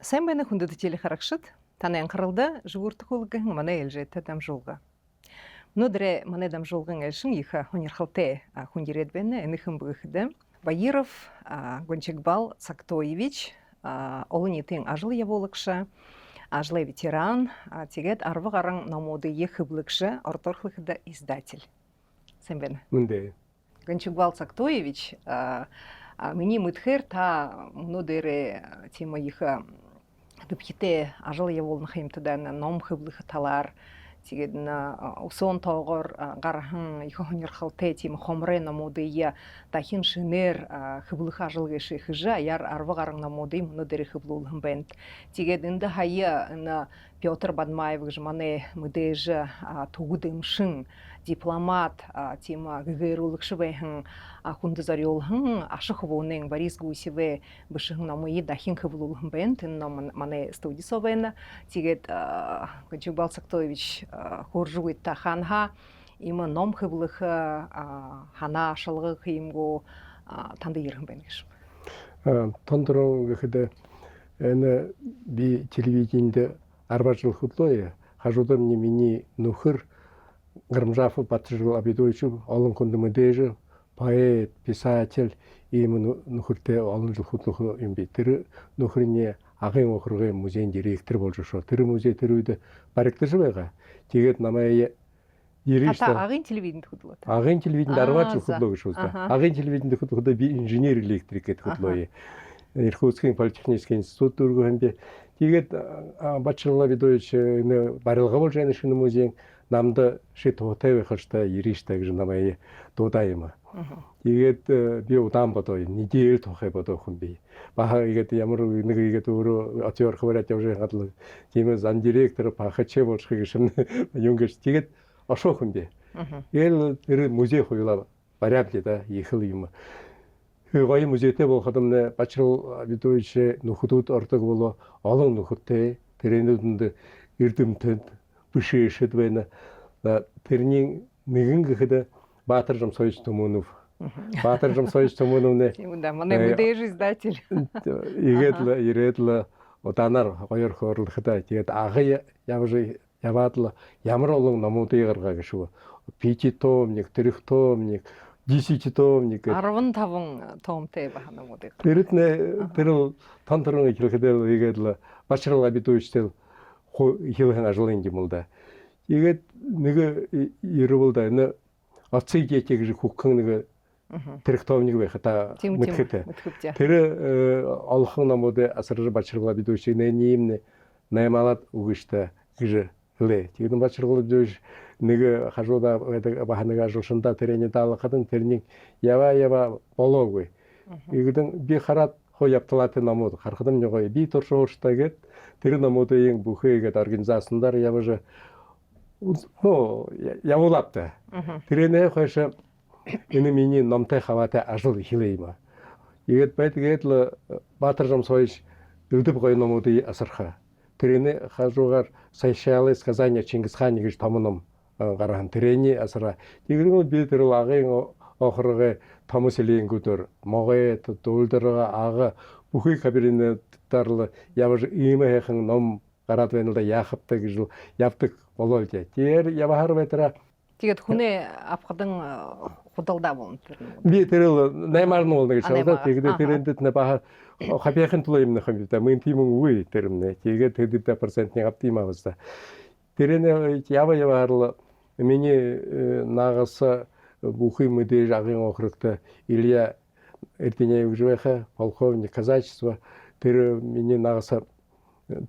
Сайн байна хүндэтгэлийн харагшид таны анхааралд жигүүртгүүлгэн манай ээлжтэй дамжуулга. Өнөөдөр манай дамжуулгын ээлжин их хүнэрхэлтэй хүн ирээд байна. Энэхэн бүгд Баяров Гончигбал Цактоевич олон нийтийн ажил явуулагч, ажлын ветеран, тэгээд 10 гаруй номуудын хөвлөгч, ордорхлыхд издатель. Сайн байна. Мөндөө. Гончигбал Цактоевич миний мэдхээр та өнөөдөр тийм их дэвхтэй ажил явуулах юмтад ном хөвлөх талаар тэгээд усон тоогоор гархан их хонёрхолтой тийм хомрын номуудын дахин шинээр хөвлөх ажил гэх жа яар 10 гаруй номуудын өнөөдөр хөвлүүлхэн байна. Тэгээд энэ хаяа Петр Бадмаев гэж манай мэдээж түгүдэмшин дипломат тийм гэгэрүүлэгч байсан хүнд зориулхан ашиг хөвөнийн Борис Гусевэ бишхэн номыг дахин хөвлүүлхэн байна. Энэ ном манай студиэс байна. Тэгээд Гончигбал Цактоевич хөржүгэт ханха им ном хөвлөх хана ашалгах юмгоо танд ирхэн байна гэж. Тондрон гэхэд энэ би телевидениенд 10 жил хөдлөө. Хажуудаа миний нөхөр Грамжафов Батжул Абидович олон хүнд мэдээж поэт, писатель ийм нөхөртэй олон жил хөдлөх юм би. Тэр нөхрийн агын охиргын музейн директор болж шүү. Тэр музей тэр үед баригдаж байгаа. Тэгээд намайг ирээш та агын телевидениенд хөдлөө. Агын телевидениенд 10 жил хөдлөө гэж үү. Агын телевидениенд хөдлөхдөө би инженер электрик гэдэг хөдлөө. Иркутскийн политехнический институт дөрвөн тэгээд Батжул Абидович энэ барилга болж байгаа шинэ музейн намд шид хутай байхштай ирээштэй гэж намайг дуудаа юм. Тэгээд би удаан бодоо нэгээр тохой бодоо хүн би. Баха игээд ямар нэг игээд өөрөө атёр хаврат явж байгаа тийм зам директор бахачээ болох гэсэн юм гэж тэгээд ошоо хүн би. Ял тэр музей хуйлаа бариад да ихэл юм. Гоё музейтэй болоход нь Батжул Абидович нөхөдүүд ордог болоо олон нөхөдтэй тэрнүүдэнд эрдэмтэд бишээшэд байна. Тэрний нэгэн гэхэд Баатар Жамсоёж Төмөнөв. Баатар Жамсоёж Төмөнөв нэ. Тийм да манай мэдээж издатель. Ирээд л удаанаар хоёр хөөрлөхөд тэгээд агай яваад л ямар олон номуудыг гаргаа гэшүү. Пичи томник, тэрх томник 10 томник 15 томтой байх номуудыг. Тэр тонторон хэлэхэд игээд л Батжул Абидовичтэй хийх ажлын юм л да. Тэгээд нэг ерөөл да энэ оцыг гэж хөхөн нэг тэрх томник байх та мэдхэд. Тэр олхон номууд асар Батжул Абидович нэм наймалаад үгэштэй гэж хэлээ. Тэгээд Батжул Абидович нэг хажуудаа бахнаг ажлшинда тэрний даалгахад тэрний ява болоогүй. Игдэн би хараад хоо явтлаатай номууд харахад нь гоё би туршууштай гэд тэр номуудын бүхээгээд организацнаар явж явуулаатай. Тэрнээ хойш энэ миний номтой хаваатай ажил хийлээ юм. Игээд байдгээд л Баатар Жамсоёж өдөв гоё номуудыг асархаа. Тэрнээ хажуугаар Сайшалы сказания Чингисхана гэж том ном гарахан тэрний асара. Тэгвэл би тэр агын охрогоо Томас Элингүүдээр могой дуулдарға ага бүхий кабинетаар л явж ийм хайхан ном гараад байна л да яахавтай гэж явдаг болоо л дээ. Тэр явахаар байтра тэгээд хүнээ авахдан худалдаа болно тэр. Би тэр наймаар нь болно гэж бодоод тэгээд тэрэнд нэ баха хапяхан тулаа юм нөхөн да мэн тийм үгүй тэр юм нэ. Тэгээд тэдэд процентны авд юм авста. Тэрэн яваар л миний нагас бүхий мэдээж агын охрогтой Илья Эрдэнэев гэж байхаа полковник казачество тэр миний нагас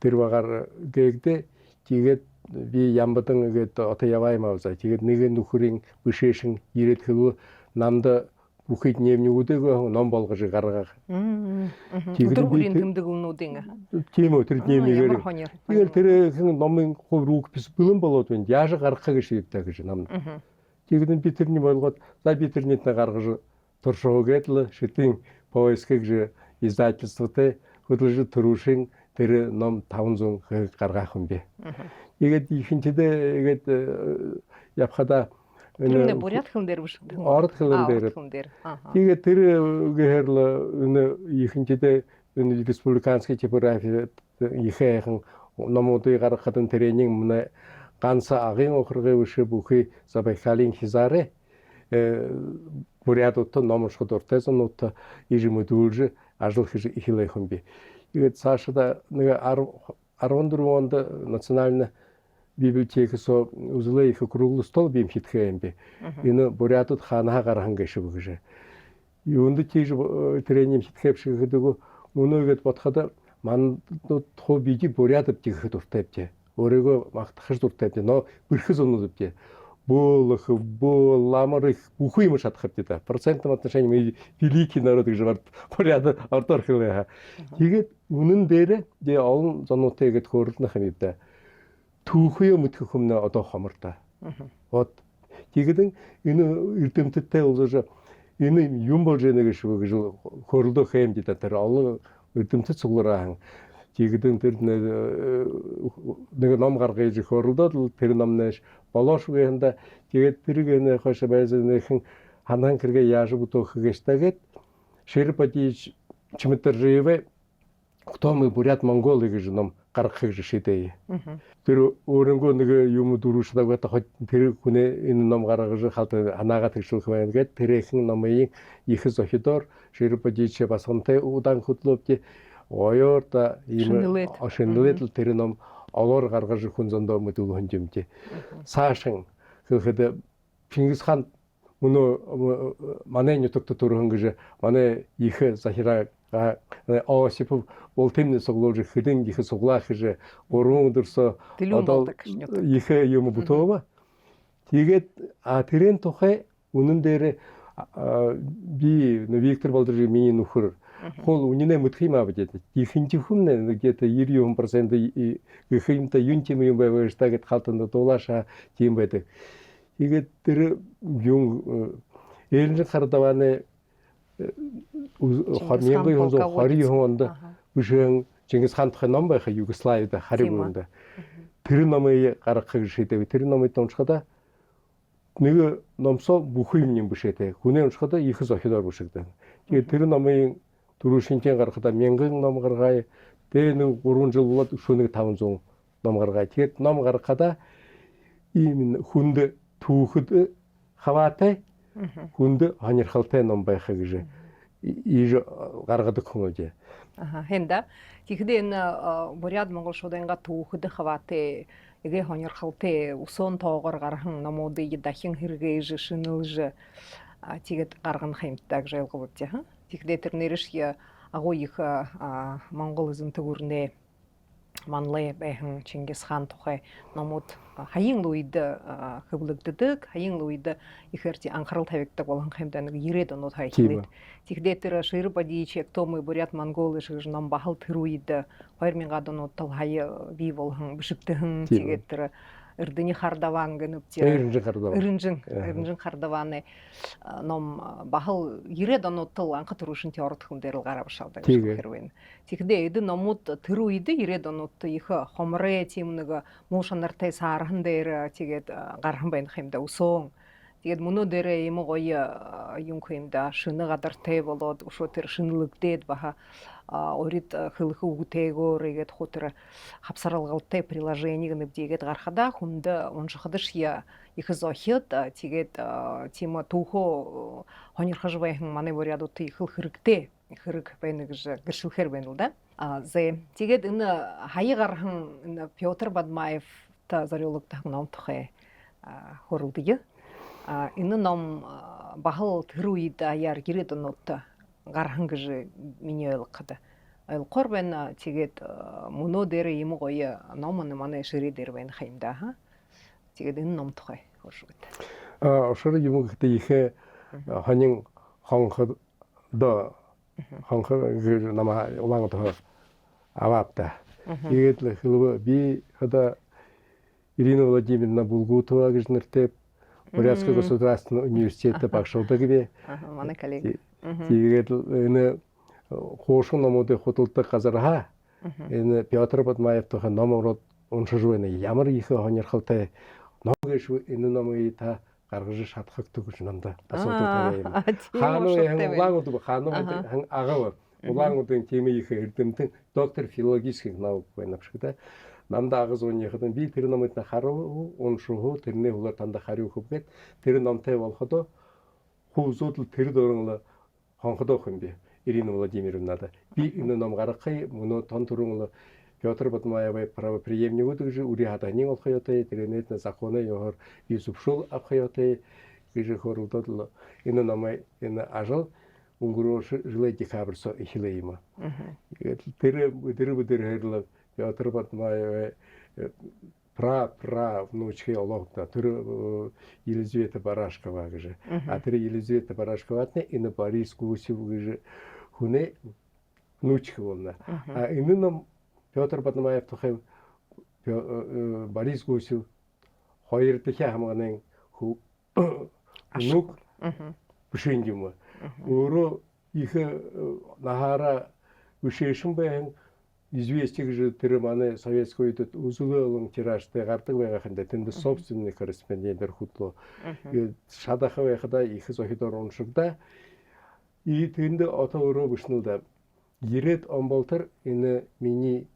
тэр багаар гээгдэ тэгээд би ямбадан гээд одоо яваа юм авзаа. Тэгээд нэг нөхрийн бишээшин ирээд хөвөө намд бүхий нэмнүүдийг ном болгож гаргах. Өдрөгийн тэмдэг өмнүүдийн. Тийм үү тэр нэмэгээр. Тэгээд тэр номын хувь рүүг бис бэлэн болоод байна. Яаж гаргахаа гэж шийдтээ гэж намд. Тэгээд би тэрний болгоод за би тэрнийд гаргаж туршоогээд л шидийн поиск гэж издательствотэй хөдөлж төрүүшин тэр ном 500 гаргах юм бэ. Тэгээд ихэнхдээ тэгээд явхада энэ бурят хүн дээр биш. Орд хүн дээр. Тэгээд тэр гэхээр л энэ ихэнхдээ энэ республиканский типография ихэхэн номуудыг гаргахад тренинг мөн ганц агийн охиргын өшөө бүхий Забайкалын хязаарэ бурятууд номшгод уртайсанууд ижимөдүүлж ажил хийж ихлэхэн би. Тэгээд цаашдаа нэг 14 онд национальный библиотекээс үзлээ их круглый стол бим хитгэн би. Энэ бурятууд ханаа гархан гэшиг гэж. Юунд тийж тренинг хитгэв шиг гэдэг өнөөгээд бодоход мандууд хуу бiji бурятууд тийхэд дуртай бтэ. Өөрийгөө магтахж дуртай бтэ. Но бэрхэс өнүүд бтэ. Болох, ламарх бүхий юм шатах бтэ. Процентном отношении великий народ гэж бурятууд ордоор хэлээ. Тэгээд үнэн дээр олон зонуутэйгээд хөөрлөх юм бтэ. Түүхээ мэдэх хүмүүн одоо хомортой. Вот тэгээд энэ эрдэмтдтэй уулзаж энэ юм болж яана гэж хөрлөх юм дий тэр олон эрдэмтэд цуглараа тэгээд тэр нэг ном гаргаж хөрлөд тэр номнаш болоошгүйнда тэгээд тэрийг энэ хойш байзныхан ханан хэрэг яаж бүтөөх гэжтэйгээд Шербадич чимэтэрэвэ кто мы бурят монголы гэж ном гаргахыг шийдэе. Тэр өөрөнгөө нэг юм дөрвшдаг байдаг тэр хүнээ энэ ном гаргаж халт ханаагаа тэгшүүлэх байна гэд тэрхэн номын их зохидор Шербадич басгантай удаан хөдлөвт оёрта ийм шинэлэл тэр ном олоор гаргаж хүн зөндөө мэдүүл хөнжимтэй. Цаашин гэхэд Чингис хаан мөнөө манай нутагт төрөн гэж манай их захираа Осипов бол тэмнэ соглож хэдэн их суглаах гэж 3 өдөрсө одоо их юм бүтөөва. Тэгээд тэрэн тухай үнэн дээр би Виктор Болдыржийн миний нөхөр хол үнэнэ мэдх юм аа гэдэг. Ихэнх хүн где-то 90% ихэнхтэй юн тийм юм байвал штагт халтанд дуулааша тийм байдаг. Тэгээд тэр юм эрдэнэ хардаваны 1920 онд бүшэн Чингис хаантхын ном байха Югославид харигунд тэр номыг гаргахыг шийдэв. Тэр номыг уншихад нэг номсоо бүхий юм бишээ. Хүнээ уншихад их зохидор бишэгдэн. Тэгээд тэр номын дөрөв шинжийн гаргахад 1000 ном гаргая. Тэгээ нэг 3 жил болоод өшөө нэг 500 ном гаргая. Тэгээд ном гаргахад ийм хүнд түүхэд хаваатай хүнд хонирхалтай ном байхаа гэж иж гаргадаг хүн үү. Хэнда тэгэхээр энэ буряд монгол шуданга түүхэд хаваатай эгэ хонирхалтай усон тоогоор гархан номуудыг дахин хэрэгэж шинэлж тэгээд гаргах юмтай гэж ойлгож байна. Тэгэхээр тэр нэрш агуу их монгол эзэн төгөрнө манлай бэхэн Чингис хаан тухай номууд хаян үед хөвлөгддөг, хаян үед ихэрти анхаарал тавигддаг болгон хэмдэ нэг 90-ад онууд хайхлээд. Тэгэхээр тэр Шербадич кто мы бурят монголы шиг ном бахал тэр үед 2000-ад онууд тал хаяа бий болгон бишигдэн тэгээд тэр эрдэнэ хардаван гэнэвч эрдэнэ хардаваны ном бахал 90-ад онууд тал анх төрөшин теорид хүн дээр л гараа башалдаг хэрвэн. Тэгэхээр эдэн номууд тэр үед 90-ад онууд их хомрэ тийм нэг муушанартай саархан дээр тэгээд гархан байх юмда өсөн. Тэгээд мөнөө дээрээ юм гоё юм хэмдэ шинэ гадартай болоод өшөө тэр шинэлэгдээд баха орид хөлх үгтэйгөр игээд хотер хавсаралгалтай приложение нэвдийгээд гарахада хүнд уншихад шия их зохиод тэгээд тийм түүхөө хонирхож байхын манай бурядууд их хэрэгтэй хэрэг байна гэж гэршүүлэхэр байна л да. Тэгээд энэ хаягархан энэ Пётр Бадмаев та зориулагдах ном тухай хөрөлдөг. Энэ ном бахал тэр үед аяар 90-ад онууд гархан гэж миний ойлгоход ойлгохор байна. Тэгээд мөнөө дээр юм гоё ном манай ширээ дээр байна хаймда. Тэгээд энэ ном тухай хөршгөт. Ширээ юм гэхдээ их хонин хонход до хонход намаа улаан тоо аваапта. Тэгээд л хэлбэ би хада Ирина Владимировна Булгутова гэж нэртэй Бурятский государственный университет багшуулдаг би. Манай коллега. Тэгээд энэ хоошин номуудыг худалдаг газар энэ Пётр Бадмаев тухайн номрууд уншиж байна. Ямар их хонирхалтай ном гэж энэ номыг та гаргаж шатхагдаг гэж надад асуудаг юм. Хааны хангууд хааны агав улаан удын темийнхээ эрдэмтэн доктор филологических наук байна авшигтай. Намда агас уныхад би тэр номыг харуу уншуу тэрний хулаар танда хариу хөвгээд тэр номтой болоход хөөсөдл тэр дөрөнгө хонходох юм би. Ирина Владимировна би энэ ном гаргахыг мөнө тон түрүүн Петр Батмаевой правоприемник гэж үри хатанин болох ётой тэрнэт законы ёхор Юсуфшул авхаятой гэж хорудод энэ номыг энэ ажил өнгөрөө жилийн декабрьсо эхлэйма. Тэр хэрлээ Петр Батмаевой внучки Ологта тэр Елизавета Барашкова гэж. А тэр Елизавета Барашковатны энэ Борис Гусев гэж хүнээ внучка болно. А энэ ном Петр Батмаев тухай Борис Гусев хоёр дахь хамгааны нүг бишэн юм. Өөрөө их нахара вышэшин байн известие гэж тэр манай советский үед үзүүлэн тиражтай гардаг байгаахында тэнд собственный корреспондентер хөтлөө шадахаа байхада их зохидор уншигда и тэнд одоо өөрөө бишнүүд 90 он болтер энэ миний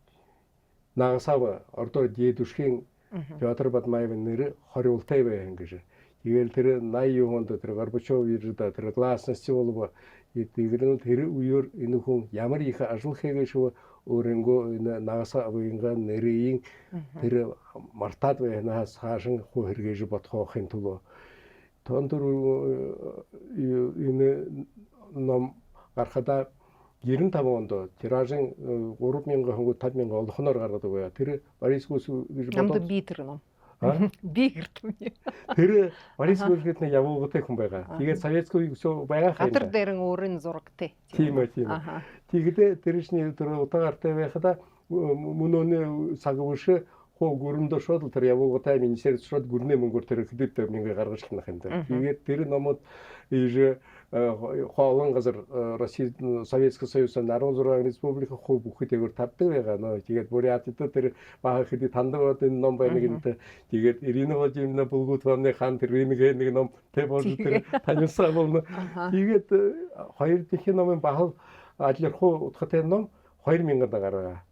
нагасава ордоо дээдүшгийн Петр Батмаевын нэр хориултай байна гэж. Тэгэл тэр 80 онд тэр Горбачев ирээд тэр гласности болов тэгэрнүү тэр үеэр энэ хүн ямар их ажил хийгээш өөрөнгөө энэ нагасавын нэрийн тэр мартаад байнаас хаашин хуу хэрэгэж бодохын тулд тондөр энэ ном гарахада 95 онд тиражын 3000 хөнгө 5000 олохноор гаргадаг бая. Тэр Борис Гусев гэж бодоод Намд би тэр ном. Би гэртвэ. Тэр Борис Гусевт нэг явуугатай хүн байгаа. Тэгээд советский үеийн байгаа хайр. Хатар дээрэн өөрийн зурагтай. Тийм. Тэгээд тэр ихний тэр утгаартай байхада мөнөөний сагвш хоо гүрэндөө шууд тэр явуугатай министерс шууд гүрнээ мөнгөөр тэр хэдэд нэг гаргаж хийнах юм даа. Тэгээд тэр номод иж хоолон газар Россия Советский Союз 16 республика хуу бүхэтэйгээр тавдаг байгаа нөө. Тэгээд Бурятид тэр бага хэдий тандаад энэ ном байна гэдэг. Тэгээд Ирина Владимировна Булгутваны хаан тэр нэг ном тэ болж тэр танилцсан болно. Тэгээд хоёр дахь номын бахал ажлын хуу утгатай ном 2000-д гаргаа.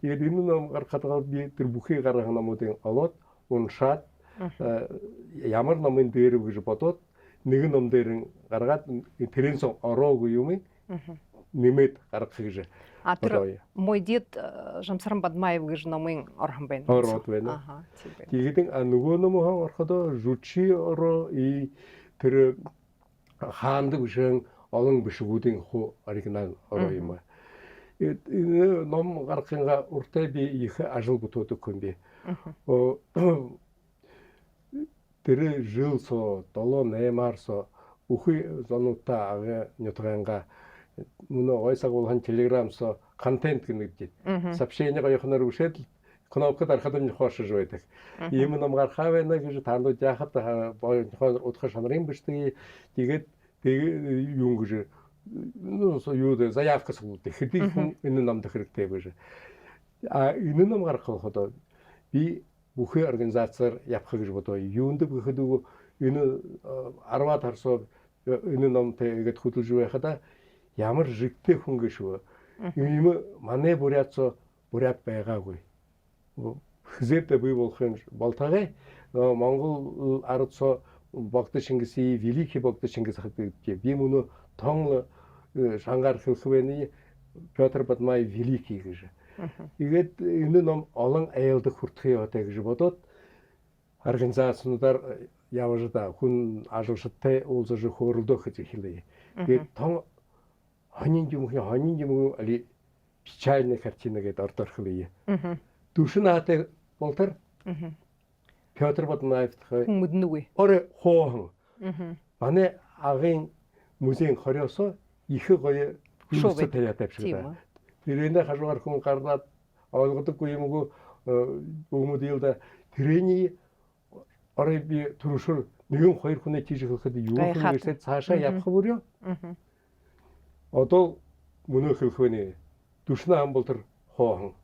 Тэгээд энэ ном гаргахад би тэр бүхий гаргах номуудын олоод уншаад ямар номын дээр гэж бодоод нэг ном дээр гаргаад тэрээс ороогүй юм нэмээд гаргах гэж. А тэр мой дед Жамсаран Бадмаев гэж номын орхон байна. Ороод байна. Тэгээд нөгөө номоо ороход жучи ороо и тэр хаандаг бишэн олон бишгүүдийн хуу оригинал ороо юм. Энэ ном гаргахынга уртай би их ажил бүтээдэг юм би. Тэр жил со 7-8 со үхий зонуудаа ага нютганга мөнө ойсагуулхан телеграмсо контент гэнэдэг. Сообщение гоёхноор үшээд кнопкад арахад нь хоошж байдаг. Ийм ном гаргахаа байна гэж таанууд яхад боёхоор удах шанарын биштэй тэгээд юм гэж юу дэ заявка суулдаг. Хэдий хүн энэ номд хэрэгтэй гэж. А энэ ном гаргахад би бүхий организацаар явах гэж бодоо. Юунд гэхэд энэ 10-аад харсоо энэ номтой ихэд хөдөлж байхада ямар жигтэй хүн гэшүү. Ийм манай бурят байгаагүй. Хэзээдээ бий болохын болтойгоо Монгол ардсо Богдо Шингисийн великий Богдо Шингис хахад би мөнө тон шангаар хэлхвэний Петр Батмаев великий гэж. Тэгээд энэ ном олон аюултай хүртэх яваатай гэж бодоод организацнуудаар явж да хүн ажуулштай уулзаж хөөрөлдөх гэж хэлээ. Тэгээд тон хонин юм али печальная картина гэдэг ордоор хэлээ. Дүшнаатай болтер Петр Батмаев мэднэгүй. Орой хоохон. Манай агын музейн хориосоо их гоё хүлцэл тавьяатай шиг. Тэрэнэ хажуугаар хүн гарнаад ойлгодоггүй юмгүй бөөмөдөлдө тэрний орой би түрүүшөр нэгэн хоёр хүнээ тийж хэлэхэд юу хийгээд цаашаа явах бүрөө. Одоо мөнөө хэлэх вэ? Дүшнээ хам бол тэр хоохон.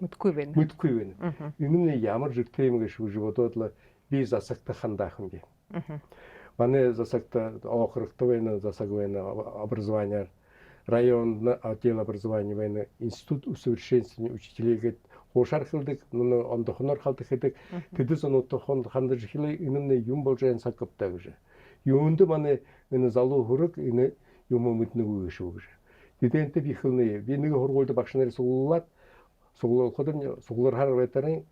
Мэдгүй байна. Энэ нь ямар жигтэй юм гэж бодоод л би засагтаа хандаах юм би. Манай засагтаа охрогтой байна, засаг байна, образование районный отдел образования военный институт усовершенствования учителей гэд хуушархилдаг нүн ондохнор халдах гэдэг тэдэс онотхон хандаж хилээ энэ юм болж байгаа сакапта гэж. Юунд манай энэ залуу хөрөг энэ юм мэднэг үү шүү гэж. Тэдэнтэй би хэлнэ би нэг хургуулд багш нарыг суглаад суглуулахад суглаар хараа байтарын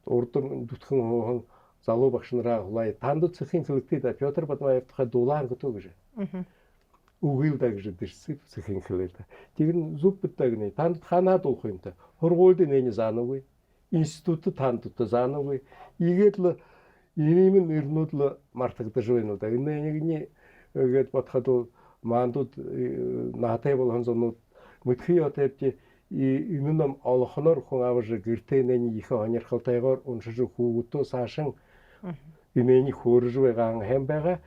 урдын дүтхэн хоохон залуу багш нараа хулай танд цэхийн хэлэлтэд Петр Бадмаевтай дулаан гэдэг гэж. Үгүй л гэж дэрсэг цэхийн хэлэлт. Тэр нь зүг битэгний танд ханаад уух юм та. Хургуулд нэ заанаагүй. Институт танд заанаагүй. Игээд л ийм нэрнүүд л мартагдаж байна уу да. Энэ нэгний гээд бодоход маандууд наатай болгон зонууд мэдхий отепти энэ ном олохноор хүн аваж гэртээ нэний их онирхалтайгаар уншиж хүүгдөө саашин энэний хөөрж байгаа хэм байгаа.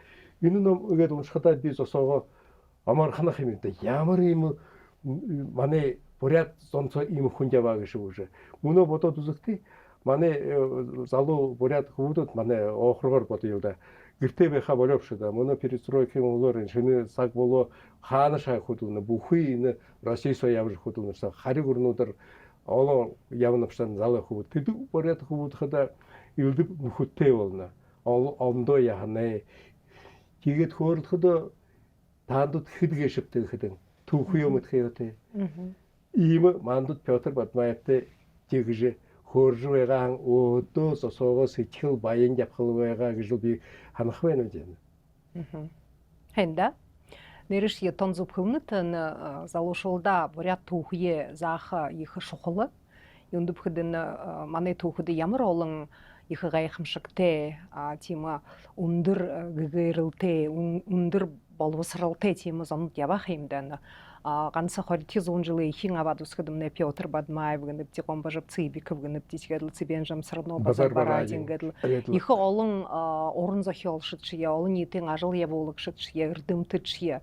Энэ ном гээд уншихадаа би зосоогоо амархнах юм даа. Ямар юм манай буряд зонцоо ийм хүн яваа гэж үү. Мөнөө бодоод үзэхдээ манай залуу буряд хүүхдүүд манай оохрогоор бодё юу да. Гэртээ байхаа боловч да. Мөнөө перестройкийн улоор шинэ цаг болоо хаана шаа хөдөлнө бүхий энэ Россиисо явж хөдөлнөсө хариг өрнүүдэр олон явнавчсан залуу хүүхд тэд буряд хүүхдхэд илдэв нөхөдтэй болно. Ондоо яханаа. Тэгээд хөөрөлдөхөд таандууд хэлгээ шивтэй гэхэд түүх юм гэхээтэй. Ийм мандууд Петр Бадмаевтай тэгж хөөрж байгаа өөдөө сосоогоо сэтгэл баян явхал байгаа гэж би ханах байна үү. Хэнда нэршие тонзуп хөвнөтөн залуушулда бурят түүхие зааха их шухалы. Юндып хэдэн манай түүхэд ямар олон их гайхамшигтэй тима өндөр гэгэрэлтэй өндөр боловсралтай тима зонд явах юмдан ганцхан 20 жилийн ихэн аваад үсгэдэмнэ Петр Бадмаев гэнэп тигон бажап цибиков гэнэп тигэл цибенжам сарно базар барадин гэдэл их олон уран зохиолчид шие олон нийтийн ажил явуулагчид шие эрдэмтэд шие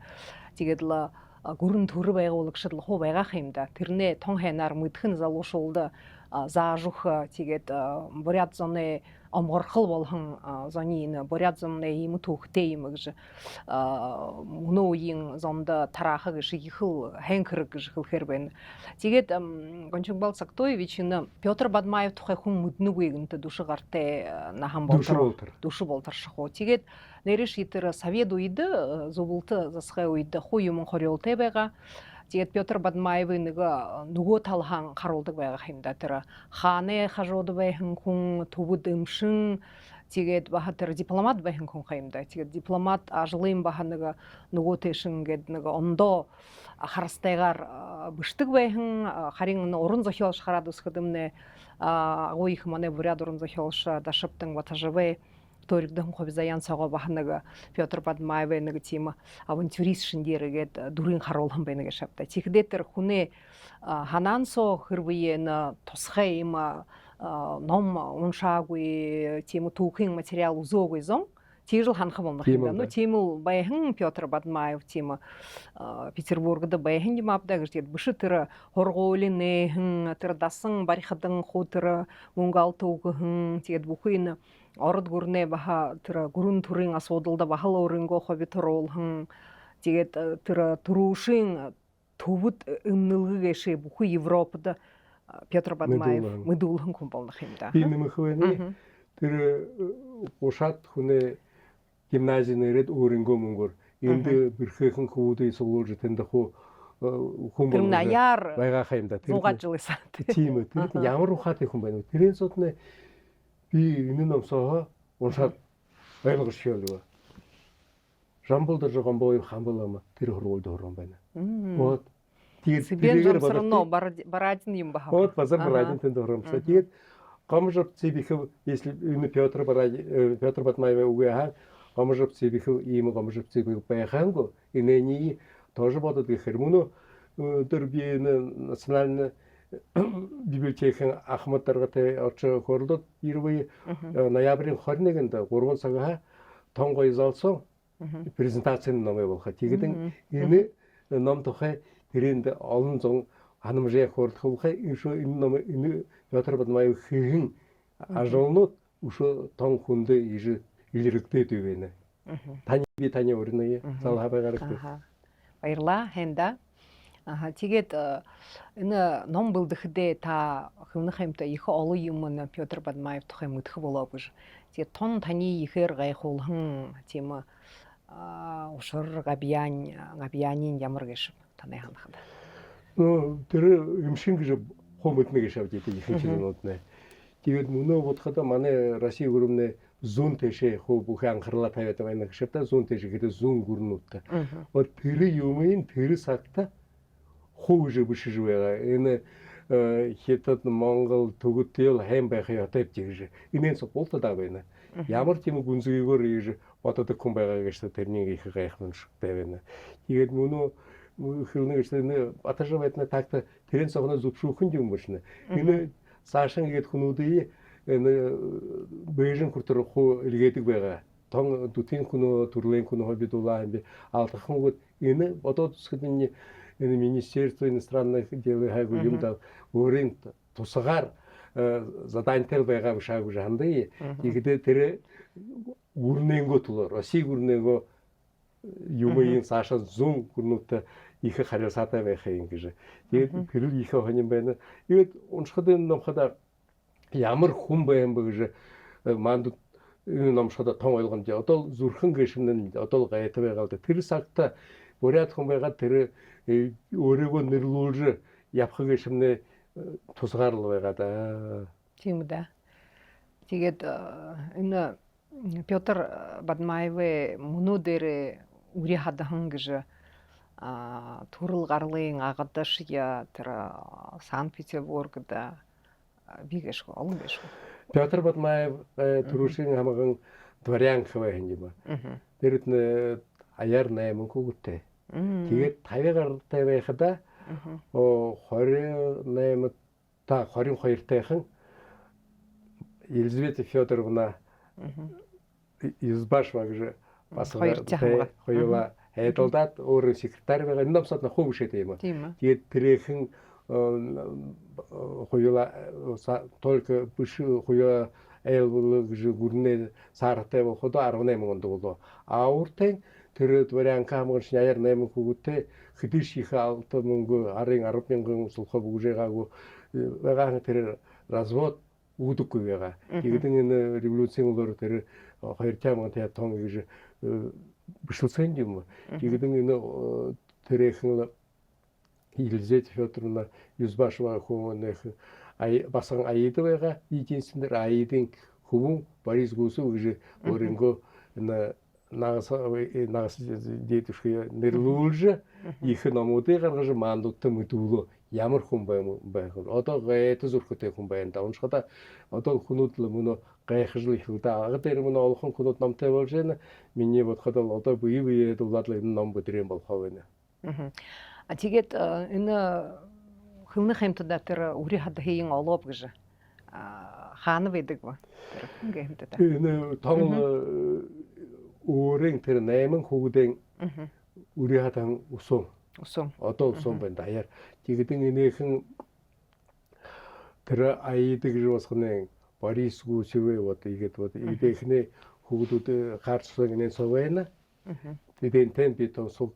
тэгэл гүрэн төр байгуулагчид хуу байгаах юм да. Тэрнээ тон хэнаар мэдхэн залуушуулда заажух тэгээд буряд зоны омгорхол болхон зоны энэ буряд зоны ийм түүхтэй юм гэж мөнөөгийн зонда тараах гэж ихэл хэнхэр гэж хэлэхэр байна. Тэгээд Гончугбал Сактоевич энэ Петр Бадмаев тухай хүн мэднэггүй гэнтэй дүши гартай нахан болтор дүши болторшхуу. Тэгээд нэрш итер совет үед зубулты засхай үед хуу юм хориолтой байгаа. Тэгээд Петр Бадмаевын нөгөө талхан харуулдаг байгаа юм да. Тэр хааны хажууд байхын хүн төвд өмшин тэгээд бахатэр дипломат байхын хүн юм да. Тэгээд дипломат ажлын баха нөгөө тэшин гээд ондоо харастайгаар бишдэг байхын харин уран зохиолч хараад үсгэдэмнэ агуу их манай буряд уран зохиолч дашыптың батажавэ Торикдэн хобизаян сагаа бахнага Петр Бадмаев нэг тийм авантюрист шиндэргээд дүрийн харуулхан байна гэж шавта. Чихдээ тэр хүнээ ханансо хэрвээ тусгай юм ном уншаагүй тийм түүхийн материал үзөөгүй зон тийжл ханах болох юм байна. Тийм л байхан Петр Бадмаев тийм Петербургда байхан юм авда гэж биш тэр хургуулын нэхэн тэр дасан барихадан хутэр мөнгө алтуугхэн тэгээд бүхэн ород гүрнээ баха тэр гүрэн төрийн асуудалда бахал өөрөнгөө ховиторуулхан тэгээд тэр төрүүшийн төвд өмнөлгөөшөө бүхэн Европод Петр Бадмаев мэдүүлхэн хүн болох юм да. Би нэмэх вэ? Тэр ушаад хүнээ гимназийн нэрэд өөрөнгөө мөнгөөр энд бэрхэхэн хүүдээ суулж тэнд хүн байгаа юм да. Тэр зугаажлаа. Тийм үү. Тэр ямар ухаатай хүн байна вэ? Тэрийн содны би энэ номсоо уншаад ойлгож шийлээ. Жамболд жогон бой хамбалама тэр хургуулд орон байна. Вот. Тэгээд сарно барадин юм баха. Вот базар барадин тэнд орон. Тэгээд гомжоп цибихв если энэ Петр Бадмаев угаа гомжоп цибихв ийм гомжоп цибихв байханго энэний тоже бодод гэхэр мөнө тэр би национальный библиотекийн Ахмад даргатай очоо хөрлөд 90 ноябрийн 21-нд 3 цагаа тонгой залсон презентацийн ном явуулах. Тэгээд энэ ном тухай тэрэнд олон зун ханамжаа хөрлөх энэ ном энэ Петр Бадмаев хийхэн ажлнууд өшөө тон хүндээ илэрэгдээд байна. Таны би таны өрнөе зал хаваагаар. Баярлаа хэнда. Тэгээд энэ ном бэлдэхдээ та хөвнөхэмтэй их олон юм нь Пётр Бадмаев тухай мэдэх болов гэж. Тэгээд тун таны ихээр гайхуулхан тийм ушур габианин ямар гэж таны ханахад. Тэр юмшин гэж хомдно гэж авч идэг ихэнх юмнууд нэ. Тэгээд мөнөө бодоход манай Росси гүрэмнэ зүүн тэшээ хөө бүх анхаарлаа тавиад байна гэж та зүүн тэшээ гэдэг зүүн гүрнүүд. Вот тэр юмын тэр сагта хөөж бишж байгаа. Энэ хятад Монгол төгөдөл хайм байхыг отойд гэж. Инээс болтод байна. Ямар тийм гүнзгийгээр ийж бодоод хүн байгаа гэж тэрнийг их гайхамшигтай байна. Тэгээд мөнөө хөрнөг гэж баташаа байдна тагта тэрэн цогно зүвшүүхэн юм байна. Энэ цаашаа гээд хүмүүдээ энэ бэжин хүртэр хуу илгээдэг байгаа. Тон дутын хүн төрлийн хүн хобидулаа би алдахгүйд энэ бодоод үсгэдний энэ министерство иностранных дел хайгуу юм да өөрийн тусгаар задаантай байгаа шаг жанды. Игдээ тэр гүрнэнгөө тулаар Росси гүрнэнгөө юмын цаашаа зүүн гүрнүүтэй их хариуцаатай байх юм гэж. Тэгээд тэр их хоним байна. Тэгээд уншихад энэ номход ямар хүн байм бэ гэж манд энэ номшоход тон ойлгомж. Одоо зүрхэн гişмэн одоо гайтай байгаа л тэр сагта бурят хүн байгаа тэр өөрийгөө нэрлүүлж явах гişмнэ тусгаарлал байгаа да. Тийм да. Тэгээд энэ Пётр Бадмаевы мөнөдөр үри хадахан гэж төрөл гарлын агадаш я тэр Санкт-Петербургд бигэж олон биш. Пётр Бадмаев түрүүшин хамган дворянк байх юм ба. Тэрэд аяар 8 хүүхэдтэй. Тэгээд 50 гартай байхада 28 та 22 тайхан Елизавета Фёдоровна Избашева гэж бас хоёулаа хайдалдаад өөрөө секретарь байгаа. Энэ номсод нөхөө бишээд юм. Тэгээд тэрхэн хоёулаа только биш хоёулаа айл гэж гүрнээ сартай болоход 18 онд болоо. Ауртын тэр дворянка хамгаалж 88 хүүхэдтэй хэдийш их алт мөнгө 10 мянган сулхаа бүгжээгаагүй байгаа тэр развод үүдэггүй байгаа. Тэгвэл энэ революцийн үлээр тэр 250 тонн гэж бишлсэн юм. Тэгвэл энэ тэрхэн Елизавета Фёдоровна Юзбашева хүнэх басан аяд байгаа. Эдинсэндэр аядын хөвөн Борис Гусев гэж өөрөнгөө энэ нагас дээдвшгүй нэрлүүлж их номуудыг гаргаж маандуудтай мэдүүлээ. Ямар хүн байх вэ? Одоо гайтай зүрхтэй хүн байна да. Уншихад одоо хүмүүс л мөнө гайхаж л их да. Ага дээр мөнө олхон хүмүүс номтой болж байна. Миний бодоход одоо бие дуулаад л энэ ном бүдрийн болох байна. Тэгээд энэ хөвнөх хэмтэд тэр үри хад хийн олооb гэж хаана байдаг ба? Тэр хөнгө хэмтэд. Энэ том өөрийн тэр 8 хүүхдийн үри хадан усан. Одоо усан байна даяар. Тэгдэн энийхэн тэр аядаг гэж басхны Борис Гусевэ вот игээд вот идэхний хүүхдүүд харцсан энэ совэна. Тэдэн темп битон суг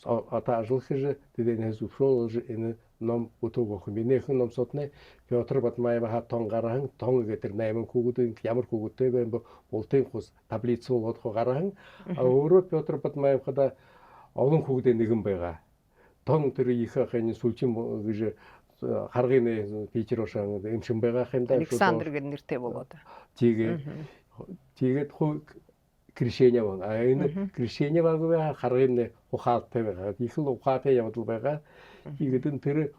одоо ажил хийж тэдэн зөвшөөрөж энэ ном утгаах юм. Энийхэн номсотны Пётр Бадмаев хатон гарахан тон гэдэг 8 хүүхдийн ямар хүүхдтэй байна болтын хус таблиц болгох гарахан өөрөө Пётр Бадмаев хада олон хүүхдийн нэгэн байгаа. Тон тэр их хахын сүлжин гэж харгын Питер ошан эмшин байгаа юм да. Александр гэдэг нэртэй болоод. Тэгээд хөө кришэня байна. А энэ кришэня байгаа харгын ухаалтай байгаа. Их л ухаатай явдал байгаа. Тэгээд тэр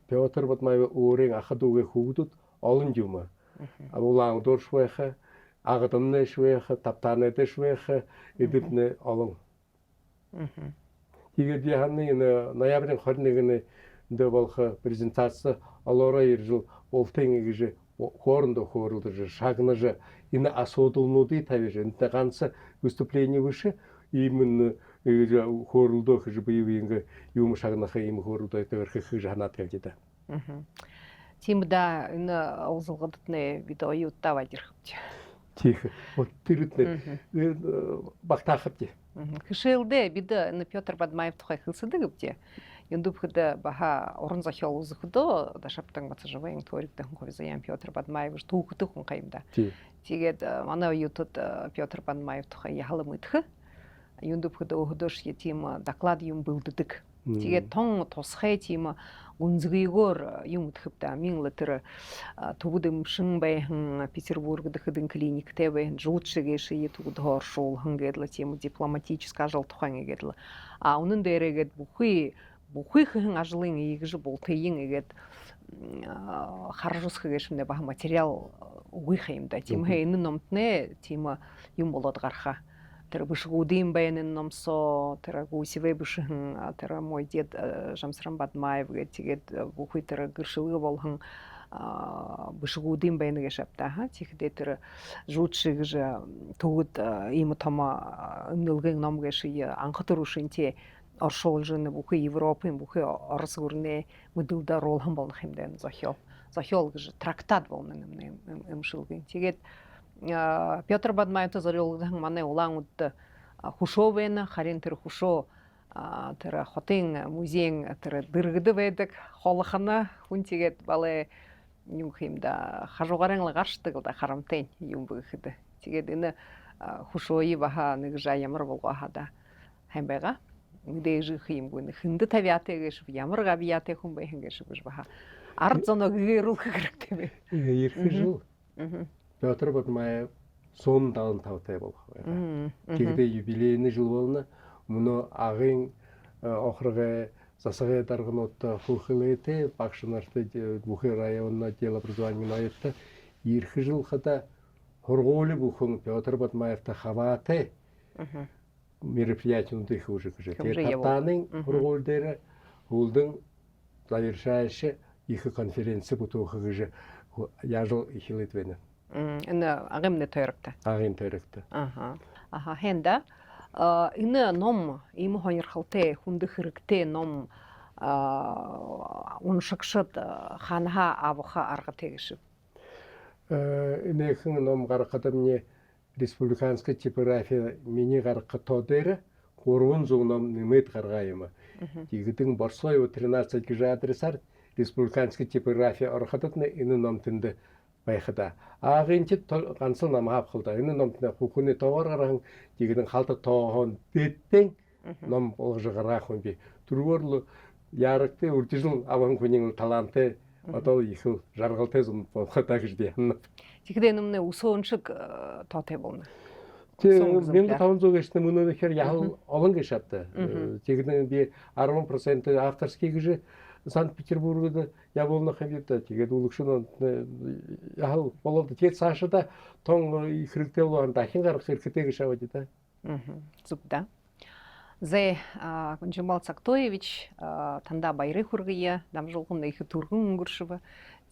Пётр Бадмаев өөрийн ах дүүгээ хүүхдүүд олон юм. Улаан дурш байх, агадамнэш байх, таптанэдэш байх, эдипнэ олон. Тэгээд яханы ноябрийн 21-нд болох презентаци олоороо ирж болтын гэж хоорондоо хөөрөлдөж шагнаж энэ асуудлуудыг тавьж энэ ганц выступление биш ийм хөөрөлдөө гэж бие юм шагнах ийм хөөрөлдөө төрөх гэж ханаад явж байгаа. Тийм да энэ уулзалгадны видео юутаа вайрхавч. Тихо. Вот передне бактахапти. Кышылды биде Петр Бадмаев тухай хылсыды гыпте. Юндупхыда баха орын зохиол узыхыдо да шаптың батсажываң торикте хонховизаян Петр Бадмаев туукты хонкайымда. Тигет мана ютут Петр Бадмаев тухай яхалымытхы. Юндупхыда охдош етима доклад юм былдыдык. Тигет тон тосхай тима унзгыйгор юмытхыпта минлытыр тубудым шыңбайхын Петербургда хыдын клиникте бэйн жутшыгеши тудор шол хынгедла тему дипломатическая жол тухаң егедла. А унын дерегет бухы хын ажлың егжи болтыйын егет харжус хыгешимде бах материал уйхайымда. Тим хэйны номтне тима юм болодгарха. Тера бышгудим бэйнэн номсо, тера гусивэй бышыхын, тера мой дед Жамсрам Бадмаев тигет бухы тера гыршылы болхын бышгудим бэйнэгэ шапта. Тихде тера жутшыг же тугуд имы тома ымнылгын номгэши анхатырушынте оршол жыны бухы Европын, бухы орысгурне мыдылда ролхын болнахимден зохиол. Зохиол же трактат болнын ымшылгын. Тигет Петр Бадмаев зарылдың мане улаң утты хушовен харин тер хушо тер хотын музейн тер дыргыды ведик холхана хунтигет бале юмхимда хажугарыңла карштыгылда харамтен юм быхыды. Тигет ины хушои баха ныгжа ямар болгахада хэмбега мдежи хим гүн хинды тавиатегеш ямарга биате хум бэхэнгеш баха ардзоно гэрул хэрэгтэвэ. Ирхжил. Петр Бадмаев сон даун тавтай болох. Кигде юбилейный жыл болна, муну агын охрыга засага даргынотта хухылыты, бакшынарты бухы районна дел образования наетта, ирхжил хата хорголи бухун Петр Бадмаевта хаваты мероприятие унтых уже кыжы. Таптанын хорголдері улдың завершающий их конференция бутухы кыжы яжыл ихилытвені. Ины агымны тойрыкты. Агын тойрыкты. Аха, хенда ины ном имы хонырхалте хунды хырыкте ном уншыкшыт ханха авыха арга тегишип. Ины хын ном гарқата мне республиканская типография мини гарқа тодері хорун зугном немет гаргайыма. Тигитин Борсоева 13 кижа адресар республиканская типография архататны ины ном тынды байхада. Агынчы гансын намап кылды. Ины номтна хукуны товаргараң дигидин халты тоон беттен ном олжыгарахын би. Тургорлу ярыкты үртижил аван күнүң таланты атол ихил жаргалты зум болхата кижди. Тигиденімне усооншык тоте болны. Мен тавынзог эшне муну хер ял алын кешапты. Тигидин би 10% авторский кижи Санкт-Петербургда я был на хавита, тигет улукшунан ял болду тет сашыда тоң ихриктелу анда хингар хиркетеге шавадита. Зубда. Зе Кончумбал Цактоевич танда байры хургыя, дамжылгында ихи тургун гуршыва.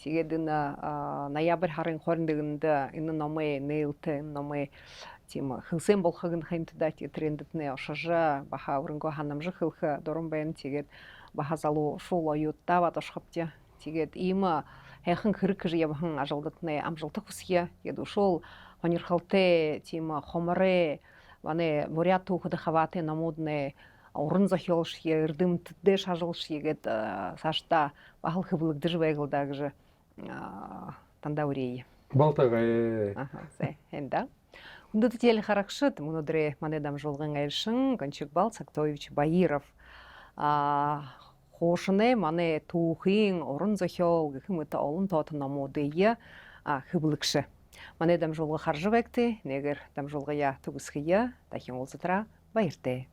Тигедин ноябрь харын хорындыгында ины номы нейлты, номы тема хылсен болхагын хаймтыда трендетне ошажа баха урынго ханамжы хылха доромбен тигет бахазалу шуло ютта ватошхапте тигет има хэхэн хыркыж ябхан ажалдатны амжалтык усия еду шол хонирхалте тема хомаре ване моряту худа хавате намудне орын захиолш ердым тдеш ажалш егет сашта бахал хыбылык дыжвайгылдагы танда урей балтагай се энда ундут тел харакшыт мунудре манедам жолган айшын Кончукбал Цактоевич Баиров хошыне мане тухин орын захиол гыхымыта олын тоты намудыя хыбылыкшы. Мане дам жолга харжы векти, негер дам жолга я тугысхыя, тахин олзытра байырте.